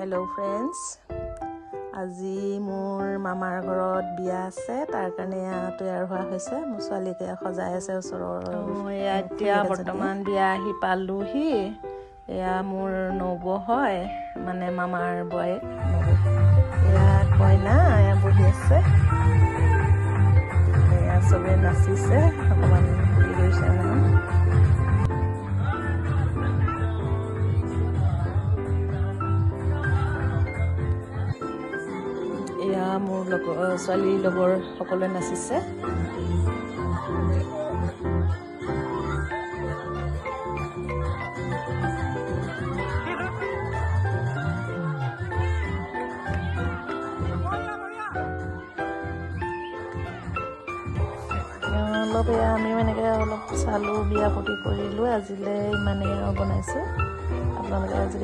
hello friends আজি মোৰ মামাৰ ঘৰত বিয়া আছে তাৰ কাৰণে তৈয়াৰ হোৱা হৈছে মোৰ ছোৱালীকে সজাই আছে ওচৰৰ এতিয়া বৰ্তমান বিয়া আহি পালোহি এয়া মোৰ নবৌ হয় মানে মামাৰ বয়েক এয়া কইনা এয়া বহি আছে এয়া চবে নাচিছে অকমান হেৰি কৰিছে মানে এয়া মোৰ ছোৱালীৰ লগৰ সকলোৱে নাচিছে অলপ আমিও এনেকৈ অলপ চালোঁ বিয়া ফূৰ্তি কৰিলোঁ আজিলৈ ইমানেই বনাইছোঁ আপোনালোকে আজি